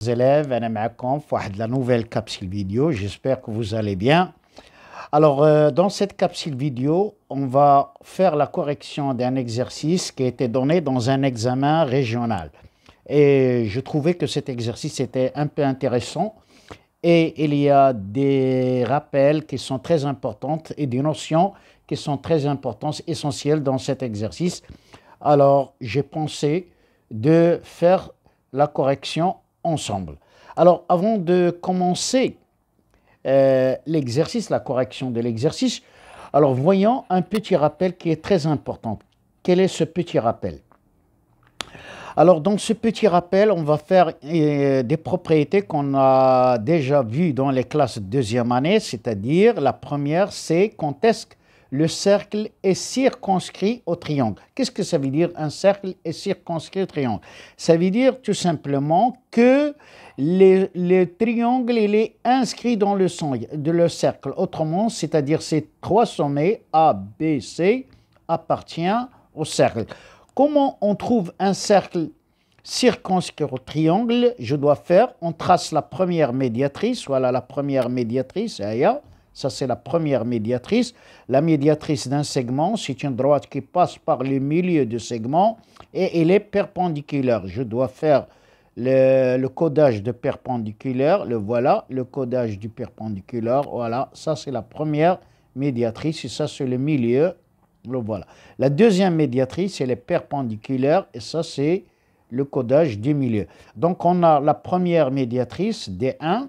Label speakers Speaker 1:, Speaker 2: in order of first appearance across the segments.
Speaker 1: Élèves, أنا معكم في واحد la nouvelle capsule vidéo. J'espère que vous allez bien. Alors, dans cette capsule vidéo, on va faire la correction d'un exercice qui a été donné dans un examen régional. Et je trouvais que cet exercice était un peu intéressant et il y a des rappels qui sont très importants et des notions qui sont très importantes, essentielles dans cet exercice. Alors, j'ai pensé de faire la correction ensemble. Alors, avant de commencer l'exercice, la correction de l'exercice, alors voyons un petit rappel qui est très important. Quel est ce petit rappel? Alors, dans ce petit rappel, on va faire des propriétés qu'on a déjà vues dans les classes de deuxième année, c'est-à-dire la première, c'est quand est-ce que le cercle est circonscrit au triangle. Qu'est-ce que ça veut dire un cercle est circonscrit au triangle? Ça veut dire tout simplement que le triangle il est inscrit dans le cercle. Autrement, c'est-à-dire ces trois sommets A, B, C appartiennent au cercle. Comment on trouve un cercle circonscrit au triangle? Je dois faire, on trace la première médiatrice, voilà la première médiatrice, ça c'est la première médiatrice. La médiatrice d'un segment, c'est une droite qui passe par le milieu du segment et elle est perpendiculaire. Je dois faire le codage de perpendiculaire, le voilà, le codage du perpendiculaire, voilà, ça c'est la première médiatrice et ça c'est le milieu. Le voilà. La deuxième médiatrice, elle est perpendiculaire et ça, c'est le codage du milieu. Donc, on a la première médiatrice, D1,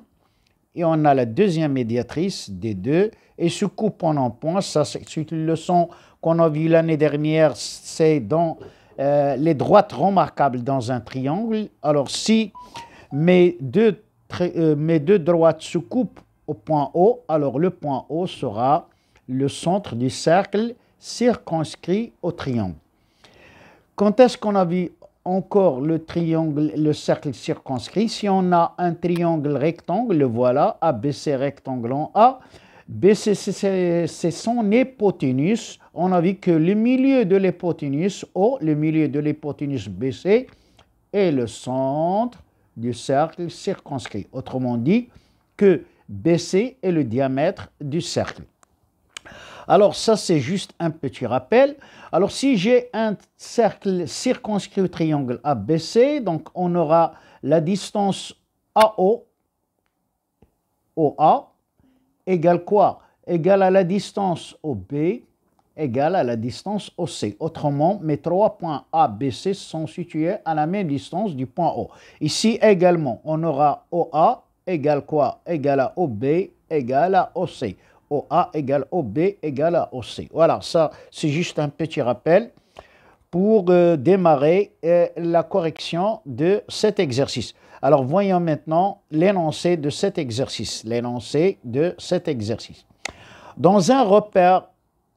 Speaker 1: et on a la deuxième médiatrice, D2, et se coupe en points. Ça, c'est une leçon qu'on a vue l'année dernière, c'est dans les droites remarquables dans un triangle. Alors, si mes deux droites se coupent au point O, alors le point O sera le centre du cercle circonscrit au triangle. Quand est-ce qu'on a vu encore le triangle, le cercle circonscrit? Si on a un triangle rectangle, le voilà, ABC rectangle en A, BC c'est son hypoténuse. On a vu que le milieu de l'hypoténuse O, le milieu de l'hypoténuse BC, est le centre du cercle circonscrit. Autrement dit, que BC est le diamètre du cercle. Alors ça, c'est juste un petit rappel. Alors si j'ai un cercle circonscrit au triangle ABC, donc on aura la distance AO, OA, égale quoi? Égale à la distance OB, égale à la distance OC. Autrement, mes trois points A, B, C sont situés à la même distance du point O. Ici également, on aura OA égale quoi? Égale à OB, égale à OC. OA égale OB égale à OC. Voilà, ça c'est juste un petit rappel pour démarrer la correction de cet exercice. Alors voyons maintenant l'énoncé de cet exercice. L'énoncé de cet exercice. Dans un repère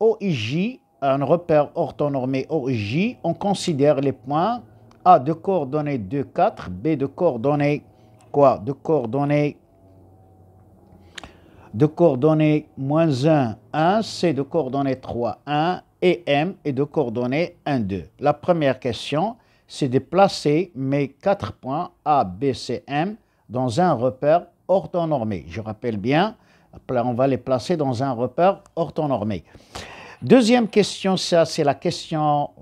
Speaker 1: OIJ, un repère orthonormé OIJ, on considère les points A de coordonnées 2, 4, B de coordonnées quoi? De coordonnées moins 1, 1, C de coordonnées 3, 1, et M est de coordonnées 1, 2. La première question, c'est de placer mes 4 points A, B, C, M dans un repère orthonormé. Je rappelle bien, on va les placer dans un repère orthonormé. Deuxième question, ça c'est la question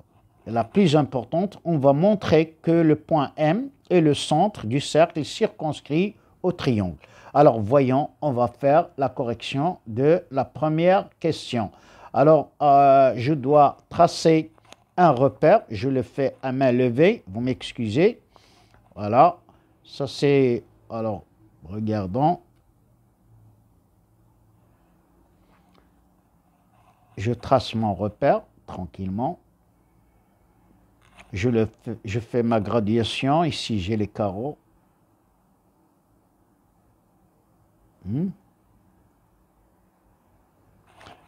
Speaker 1: la plus importante. On va montrer que le point M est le centre du cercle circonscrit au triangle. Alors, voyons, on va faire la correction de la première question. Alors, je dois tracer un repère. Je le fais à main levée. Vous m'excusez. Voilà. Ça, c'est... Alors, regardons. Je trace mon repère tranquillement. Je fais ma graduation. Ici, j'ai les carreaux.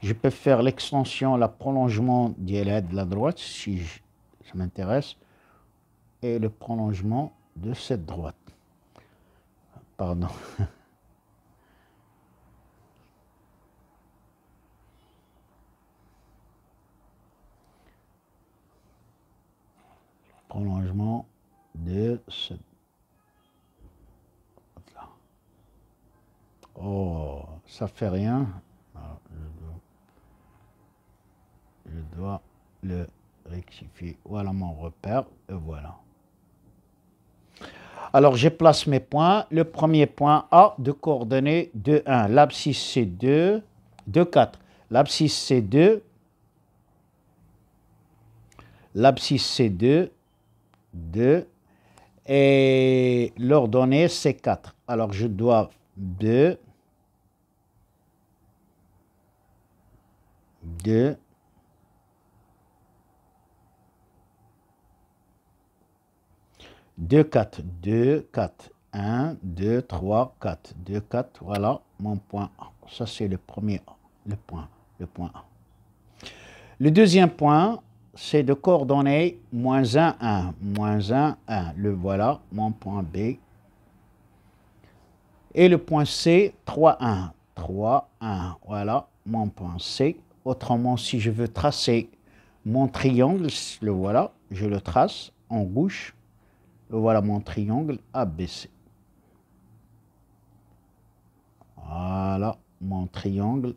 Speaker 1: Je peux faire l'extension, le prolongement de la droite, si ça m'intéresse, et le prolongement de cette droite. Pardon. Prolongement de cette. Oh, ça fait rien. Alors, je dois le rectifier. Voilà mon repère. Et voilà. Alors, je place mes points. Le premier point A de coordonnées 2, 1. L'abscisse c'est 2, 2, 4. L'abscisse c'est 2. L'abscisse c'est 2, 2. Et l'ordonnée c'est 4. Alors, je dois 2, 2, 2, 4, 2, 4, 1, 2, 3, 4, 2, 4, voilà mon point A. Ça, c'est le premier A, le point A. Le deuxième point, c'est de coordonnées moins 1, 1, moins 1, 1. Le voilà, mon point B. Et le point C, 3, 1, 3, 1. Voilà, mon point C. Autrement, si je veux tracer mon triangle, le voilà, je le trace en rouge. Voilà mon triangle ABC. Voilà mon triangle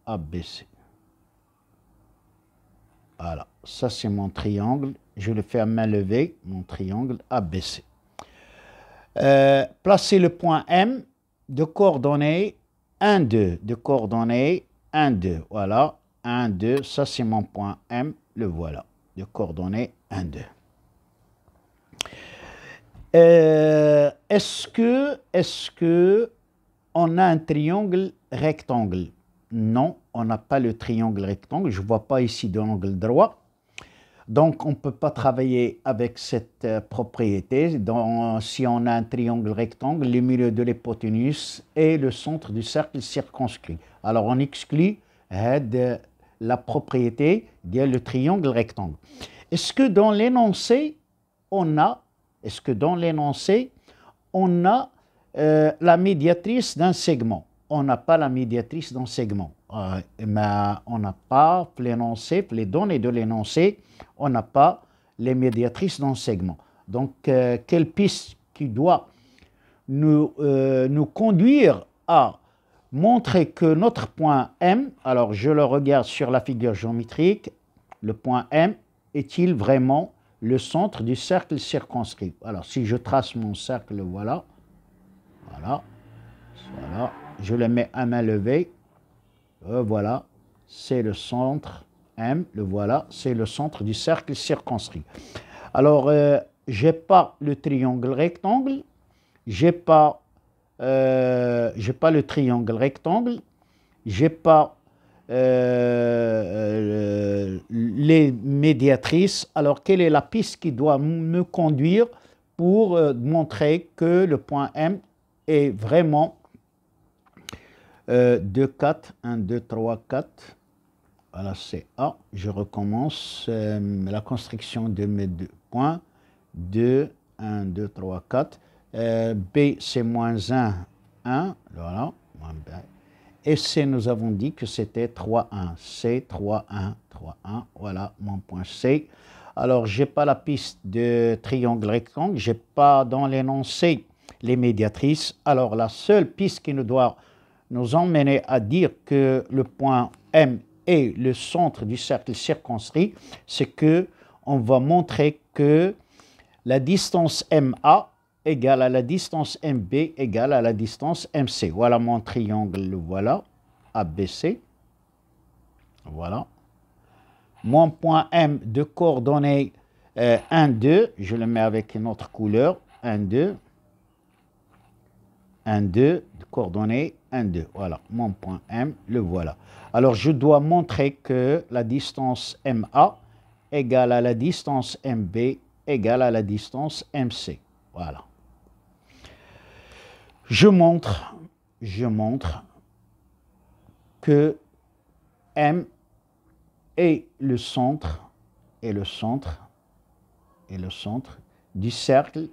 Speaker 1: ABC. Voilà, ça c'est mon triangle. Je le fais à main levée, mon triangle ABC. Placez le point M de coordonnées 1, 2. De coordonnées 1, 2. Voilà, 1, 2. Ça c'est mon point M. Le voilà. De coordonnées 1, 2. Est-ce que on a un triangle rectangle? Non, on n'a pas le triangle rectangle. Je ne vois pas ici de l'angle droit. Donc, on ne peut pas travailler avec cette propriété. Si on a un triangle rectangle, le milieu de l'hypoténuse est le centre du cercle circonscrit. Alors, on exclut la propriété le triangle rectangle. Est-ce que dans l'énoncé, on a la médiatrice d'un segment? On n'a pas la médiatrice d'un segment. Mais on n'a pas l'énoncé, les données de l'énoncé, on n'a pas les médiatrices d'un segment. Donc, quelle piste qui doit nous conduire à montrer que notre point M, alors je le regarde sur la figure géométrique, le point M est-il vraiment le centre du cercle circonscrit? Alors, si je trace mon cercle, voilà, je le mets à main levée, voilà, c'est le centre M, le voilà, c'est le centre du cercle circonscrit. Alors, je n'ai pas le triangle rectangle, j'ai pas le triangle rectangle, j'ai pas les médiatrices. Alors, quelle est la piste qui doit me conduire pour montrer que le point M est vraiment 2, 4, 1, 2, 3, 4. Voilà, c'est A. Je recommence la construction de mes deux points. 2, 1, 2, 3, 4. B, c'est moins 1, 1. Voilà. Et C, nous avons dit que c'était 3, 1. C, 3, 1, 3, 1. Voilà mon point C. Alors, je n'ai pas la piste de triangle rectangle. Je n'ai pas dans l'énoncé les médiatrices. Alors, la seule piste qui nous doit nous emmener à dire que le point M est le centre du cercle circonscrit, c'est que on va montrer que la distance MA égale à la distance MB égale à la distance MC. Voilà mon triangle, le voilà, ABC. Voilà. Mon point M de coordonnées 1, 2, je le mets avec une autre couleur, 1, 2. 1, 2, coordonnées 1, 2. Voilà, mon point M, le voilà. Alors, je dois montrer que la distance MA égale à la distance MB égale à la distance MC. Voilà. Je montre que M est le centre du cercle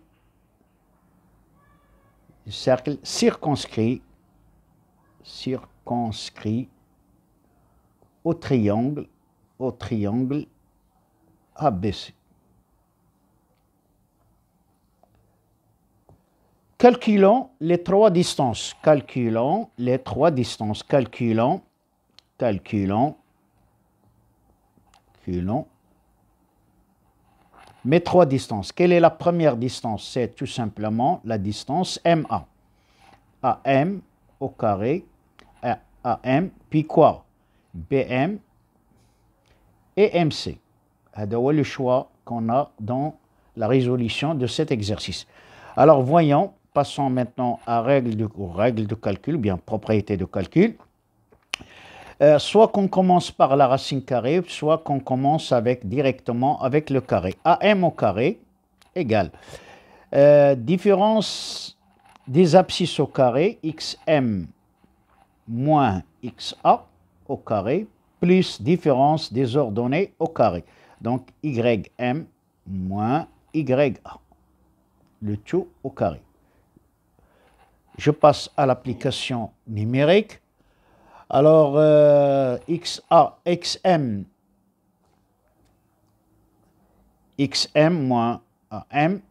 Speaker 1: circonscrit au triangle ABC. calculons les trois distances. Calculons les trois distances. Calculons mes trois distances. Quelle est la première distance? C'est tout simplement la distance MA. AM au carré, AM, puis quoi? BM et MC. C'est le choix qu'on a dans la résolution de cet exercice. Alors voyons, passons maintenant à règles de calcul, bien propriété de calcul. Soit qu'on commence par la racine carrée, soit qu'on commence directement avec le carré. AM au carré égale différence des abscisses au carré, XM moins XA au carré, plus différence des ordonnées au carré. Donc YM moins YA, le tout au carré. Je passe à l'application numérique. Alors, XM moins AM.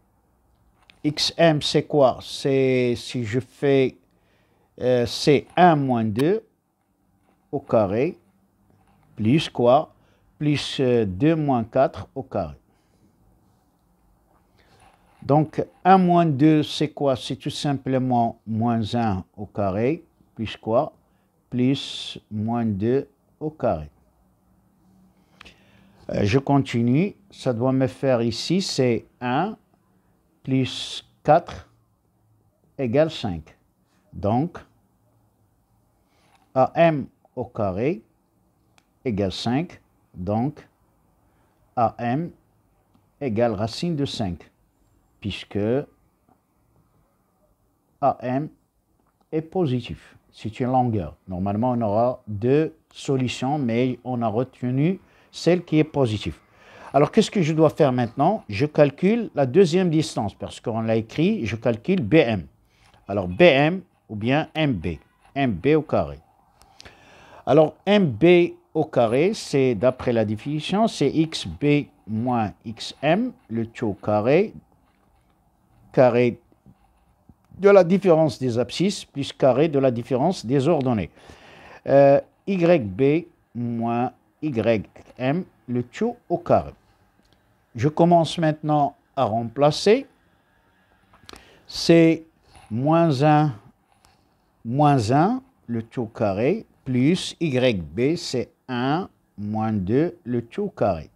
Speaker 1: XM, c'est quoi? C'est, si je fais, c'est 1 moins 2 au carré, plus quoi? Plus 2 moins 4 au carré. Donc, 1 moins 2, c'est quoi? C'est tout simplement moins 1 au carré, plus quoi? Plus moins 2 au carré. Je continue, ça doit me faire ici, c'est 1 plus 4 égale 5. Donc, AM au carré égale 5. Donc, AM égale racine de 5. Puisque AM est positif. C'est une longueur. Normalement, on aura deux solutions, mais on a retenu celle qui est positive. Alors, qu'est-ce que je dois faire maintenant? Je calcule la deuxième distance, parce qu'on l'a écrit, je calcule BM. Alors, BM ou bien MB. MB au carré. Alors, MB au carré, c'est, d'après la définition, c'est XB moins XM, le tout au carré de la différence des abscisses, plus carré de la différence des ordonnées. YB moins YM, le tout au carré. Je commence maintenant à remplacer. C'est moins 1, le tout au carré, plus YB, c'est 1, moins 2, le tout au carré.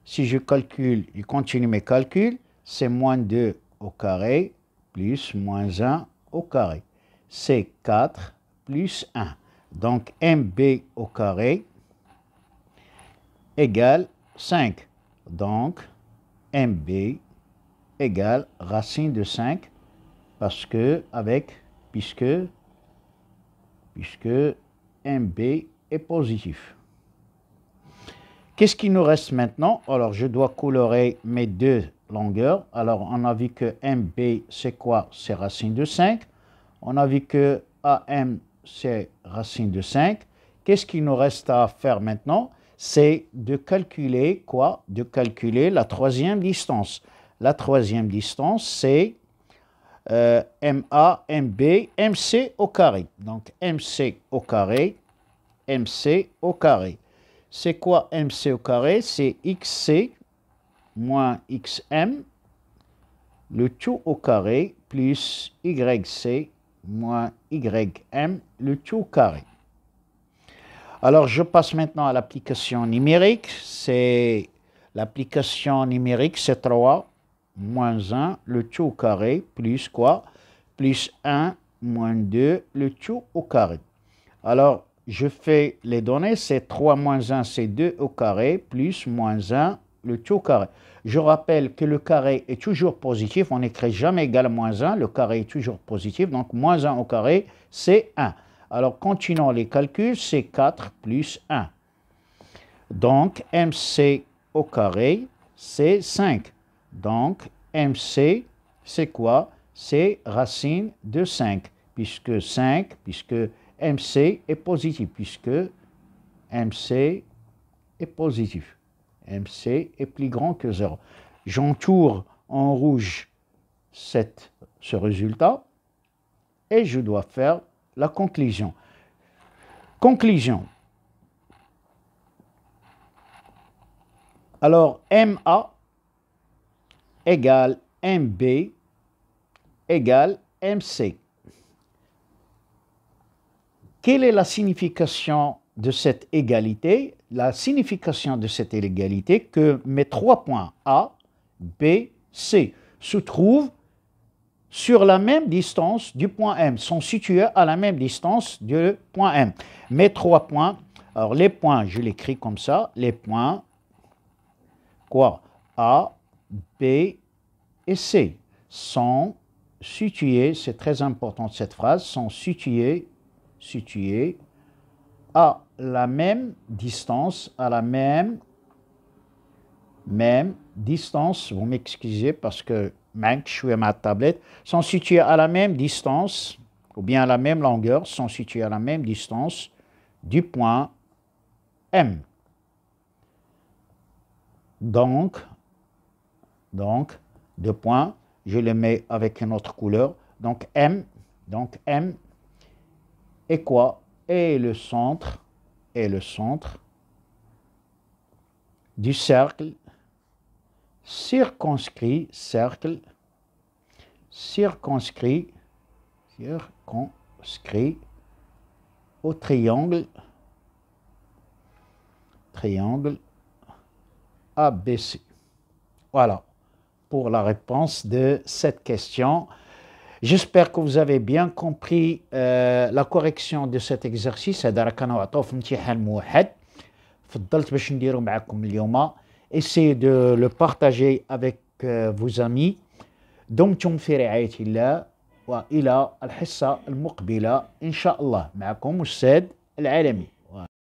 Speaker 1: Si je calcule, je continue mes calculs, c'est moins 2 au carré, plus moins 1 au carré. C'est 4 plus 1. Donc, MB au carré égale 5. Donc, MB égale racine de 5 parce que, puisque MB est positif. Qu'est-ce qui nous reste maintenant? Alors, je dois colorer mes deux longueurs. Alors, on a vu que MB, c'est quoi? C'est racine de 5. On a vu que AM, c'est racine de 5. Qu'est-ce qu'il nous reste à faire maintenant? C'est de calculer quoi? De calculer la troisième distance. La troisième distance, c'est MA, MB, MC au carré. Donc, MC au carré, MC au carré. C'est quoi MC au carré? C'est XC moins XM, le tout au carré, plus YC moins YM, le tout au carré. Alors, je passe maintenant à l'application numérique. C'est l'application numérique, c'est 3 moins 1, le tout au carré, plus quoi? Plus 1 moins 2, le tout au carré. Alors, je fais les données, c'est 3 moins 1, c'est 2 au carré, plus moins 1, le tout au carré. Je rappelle que le carré est toujours positif, on n'écrit jamais égal à moins 1, le carré est toujours positif, donc moins 1 au carré, c'est 1. Alors, continuons les calculs, c'est 4 plus 1. Donc, MC au carré, c'est 5. Donc, MC, c'est quoi? C'est racine de 5, puisque MC est positif, puisque MC est positif. MC est plus grand que 0. J'entoure en rouge ce résultat. et je dois faire la conclusion. Conclusion. Alors, MA égale MB égale MC. Quelle est la signification de cette égalité? La signification de cette égalité que mes 3 points A, B, C se trouvent sur la même distance du point M, sont situés à la même distance du point M. Mes 3 points, alors les points, je l'écris comme ça, les points, quoi? A, B et C sont situés, c'est très important cette phrase, sont situés à la même distance, à la même distance, vous m'excusez parce que je suis à ma tablette, sont situés à la même distance, ou bien à la même longueur, sont situés à la même distance du point M. Donc, 2 points, je les mets avec une autre couleur, donc M est quoi? Est le centre du cercle circonscrit au triangle ABC. Voilà pour la réponse de cette question. J'espère que vous avez bien compris la correction de cet exercice. هذا راه كانوا عطوه في امتحان موحد. فضلت باش نديرو معكم اليوم. Essayez de le partager avec vos amis. دمتم في رعاية الله وإلى الحصة المقبلة إن شاء الله. معكم أستاذ العالمي.